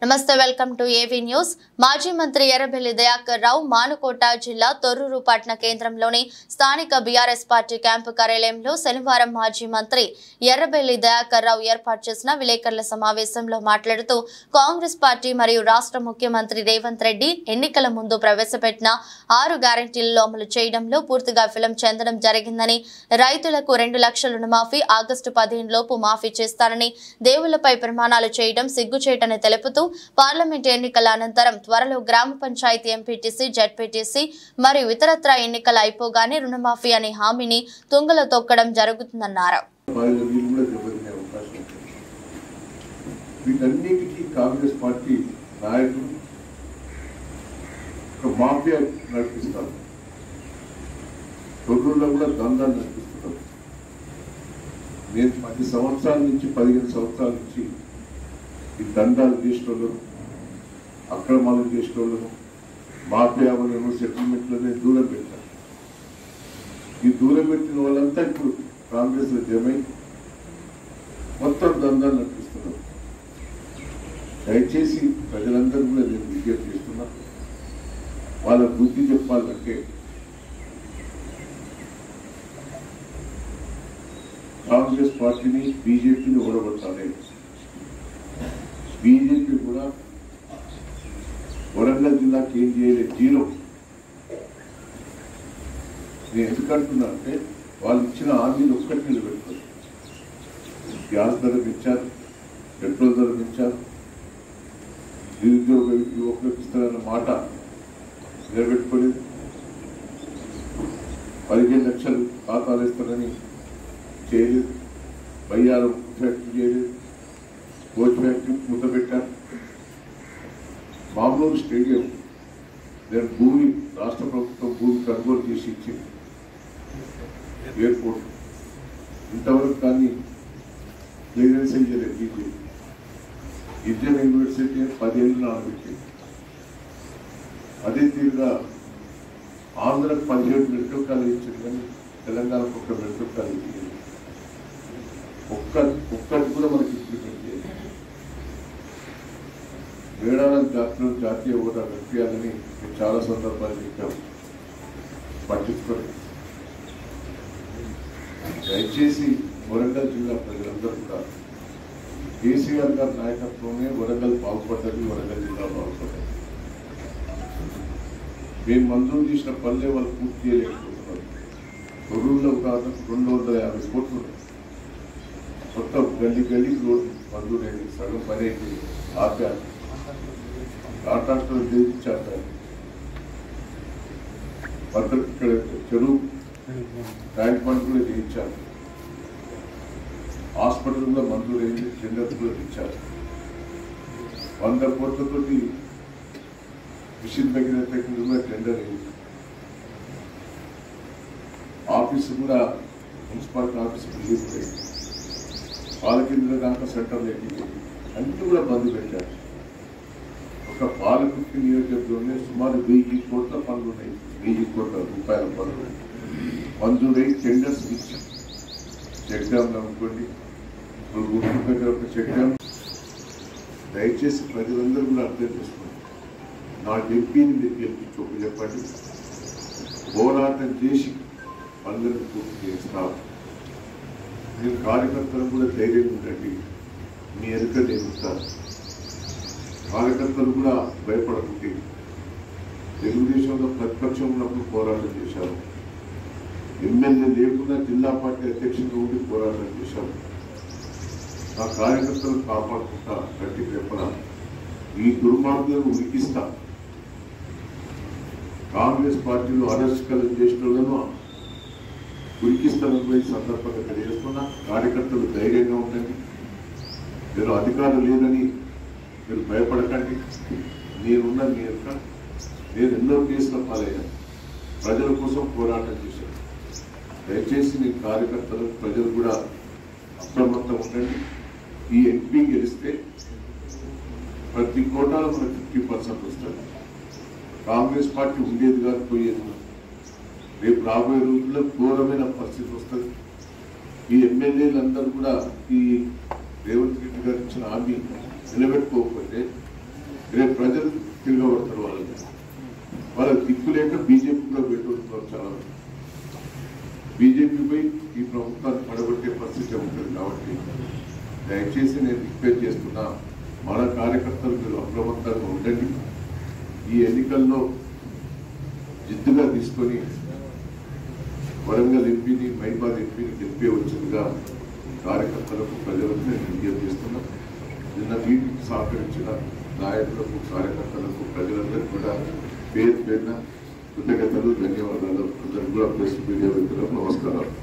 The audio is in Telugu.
నమస్తే వెల్కమ్ టు ఏవీ న్యూస్. మాజీ మంత్రి ఎర్రబెల్లి దయాకర్ రావు మానుకోట జిల్లా తొర్రూరు పట్టణ కేంద్రంలోని స్థానిక బీఆర్ఎస్ పార్టీ క్యాంపు కార్యాలయంలో శనివారం మాజీ మంత్రి ఎర్రబెల్లి దయాకర్ రావు ఏర్పాటు చేసిన విలేకరుల సమావేశంలో మాట్లాడుతూ కాంగ్రెస్ పార్టీ మరియు రాష్ట్ర ముఖ్యమంత్రి రేవంత్ రెడ్డి ఎన్నికల ముందు ప్రవేశపెట్టిన 6 గ్యారెంటీలను అమలు చేయడంలో పూర్తిగా విఫలం చెందడం జరిగిందని, రైతులకు 2 లక్షల రుణమాఫీ ఆగస్టు 15 లోపు మాఫీ చేస్తారని దేవుళ్లపై ప్రమాణాలు చేయడం సిగ్గుచేటని తెలుపుతూ పార్లమెంట్ ఎన్నికల అనంతరం త్వరలో గ్రామ పంచాయతీ ఎంపీటీసీ జెడ్పీటీసీ మరియు ఇతరత్ర ఎన్నికలు అయిపోగానే రుణమాఫీ అనే హామీని తుంగలో తొక్కడం జరుగుతుందన్నారు. కాంగ్రెస్ పార్టీ నాయకులు మాఫియా నడిపిస్తారు, తొర్రూరులో కూడా దందాలు నడిపిస్తున్నారు. నేను 10 సంవత్సరాల నుంచి 15 సంవత్సరాల నుంచి ఈ దందాలు చేసేటోళ్ళు, అక్రమాలు చేసేటోళ్ళను, మాఫియాలను, సెటిల్మెంట్లను దూరం పెట్టారు. ఈ దూరం పెట్టిన వాళ్ళంతా ఇప్పుడు కాంగ్రెస్ లో జమై మొత్తం దందాలు నడిపిస్తున్నారు. దయచేసి ప్రజలందరూ కూడా నేను విజ్ఞప్తి చేస్తున్నా, వాళ్ళ బుద్ధి చెప్పాలంటే కాంగ్రెస్ పార్టీని, బీజేపీని ఓడగొట్టాలి. బీజేపీ కూడా వరంగల్ జిల్లాకి ఏం చేయలేదు, జీరో. నేను ఎందుకంటున్నా అంటే వాళ్ళు ఇచ్చిన హామీలు ఒక్కటి నిలబెట్టుకోరు. గ్యాస్ ధర పెంచారు, పెట్రోల్ ధర పెంచారు, నిరుద్యోగ యువకులకు ఇస్తారన్న మాట నిలబెట్టుకోలేదు. 15 లక్షలు ఖాతాలు ఇస్తారని చేయలేదు. బయ్యారం ఫ్యాక్టరీ చేయలేదు, కోచ్ ఫ్యాక్టరీ మూతపెట్టారు. మామూలు స్టేడియం నేను భూమి రాష్ట్ర ప్రభుత్వం భూమి కొనుగోలు చేసి ఇచ్చింది. ఎయిర్పోర్ట్ ఇంతవరకు కానీ క్లియరెన్స్ చేయలేదు. బీజేపీ ఇండియన్ యూనివర్సిటీ 10 ఏళ్ళు నానబెట్టింది. అదే తీరుగా ఆంధ్రకు 17 మెడికల్ కాలేజ్ ఇచ్చింది, కానీ తెలంగాణకు 1 మెడికల్ కాలేజ్ ఇచ్చింది. ఒక్కటి కూడా మనకి ఇంప్లిమెంట్ చేయాలి. వేడాలకు జాతీయ హోదా కల్పించాలని మేము చాలా సందర్భాలు చెప్పాము, పట్టించుకోండి. దయచేసి వరంగల్ జిల్లా ప్రజలందరూ కూడా కేసీఆర్ గారి నాయకత్వమే వరంగల్ బాగుపడ్డది, వరంగల్ జిల్లా బాగుపడ్డది. మేము మంజూరు చేసిన పనులే వాళ్ళు పూర్తి చేయలేకపోతున్నారు. తొర్రూరులో కాదు 250 కోట్లు మొత్తం గల్లీ రోడ్డు మంజూరైంది, సగం పని అయిపోయింది. ఆపారు, కాంట్రాక్టర్ చేయించారు. ఇక్కడ చెరువు ట్యాంక్ బండ్ కూడా చేయించారు. హాస్పిటల్ కూడా మంజూరైంది, టెండర్ కూడా ఇచ్చారు. 100 కోట్లతోటి మిషన్ దగ్గర కూడా టెండర్ అయింది. ఆఫీసు కూడా మున్సిపాలిటీ ఆఫీసు రిలీజ్ అయింది. పాలకేంద్ర దాకా సెంటర్లు ఎక్కింది, అన్ని కూడా బంద్ పెట్టారు. ఒక పాలకుర్తి నియోజకవర్గంలోనే సుమారు 1000 కోట్ల పనులు ఉన్నాయి. 1000 కోట్ల రూపాయల పనులు మంజూరై టెండర్స్ ఇచ్చి చెక్ డ్యామ్ అనుకోండి. ఇప్పుడు గుంటూరు దగ్గర ఒక చెక్ డ్యామ్. దయచేసి ప్రజలందరూ కూడా అర్థం చేసుకోండి. నా ఎంపీని మీరు గెలిపించుకోక చెప్పండి, పోరాటం చేసి పనులను పూర్తి చేస్తాను. మీరు కార్యకర్తలు కూడా ధైర్యంగా ఉండండి, మీ ఎదుక నేను ఉంటాను. కార్యకర్తలు కూడా భయపడకుంటే తెలుగుదేశంలో ప్రతిపక్షం ఉన్నప్పుడు పోరాటం చేశారు. ఎమ్మెల్యే లేకుండా జిల్లా పార్టీ అధ్యక్షుడిగా ఉండి పోరాటం చేశారు. నా కార్యకర్తలు కాపాడుకుంటా గట్టి చెప్పన ఈ దుర్మార్గులను ఉరికిస్తా. కాంగ్రెస్ పార్టీలో అరెస్టులు చేసిన వాళ్ళను ఉరికిస్తానని సందర్భంగా తెలియజేస్తున్నా. కార్యకర్తలు ధైర్యంగా ఉండండి. మీరు అధికారం లేదని మీరు భయపడకండి. నేనున్న నేను ఎన్నో కేసుల పాలయ్యాను, ప్రజల కోసం పోరాటం చేశాను. దయచేసి మీ కార్యకర్తలు, ప్రజలు కూడా అప్రమత్తం ఉండండి. ఈ ఎంపీ గెలిస్తే ప్రతి కోటాలో మనకు 50% వస్తుంది. కాంగ్రెస్ పార్టీ ఉండేది కాదు, పోయేది. రేపు రాబోయే రోజుల్లో ఘోరమైన పరిస్థితి వస్తుంది. ఈ ఎమ్మెల్యేలందరూ కూడా ఈ రేవంత్ రెడ్డి గారు ఇచ్చిన హామీ నిలబెట్టుకోకపోతే రేపు ప్రజలు తిరగబడతారు వాళ్ళకి దిక్కు లేక బీజేపీలో పెట్టుకుంటున్నారు చాలా మంది. బీజేపీపై ఈ ప్రభుత్వాన్ని పడగొట్టే పరిస్థితి ఉంటుంది కాబట్టి దయచేసి నేను రిక్వెస్ట్ చేస్తున్నా, మన కార్యకర్తలు మీరు అప్రమత్తంగా ఉండండి. ఈ ఎన్నికల్లో జిద్దుగా తీసుకొని వరంగల్ ఎంపీని, మైబాద్ ఎంపీని గెలిపే వచ్చిందిగా కార్యకర్తలకు, ప్రజలకు నేను విజ్ఞప్తి చేస్తున్నా. నిన్న వీటికి సహకరించిన నాయకులకు, కార్యకర్తలకు, ప్రజలందరికీ కూడా పేరు పేరున కృతజ్ఞతలు, ధన్యవాదాలు. అందరికీ కూడా ప్రెస్ మీడియా వ్యక్తులకు నమస్కారాలు.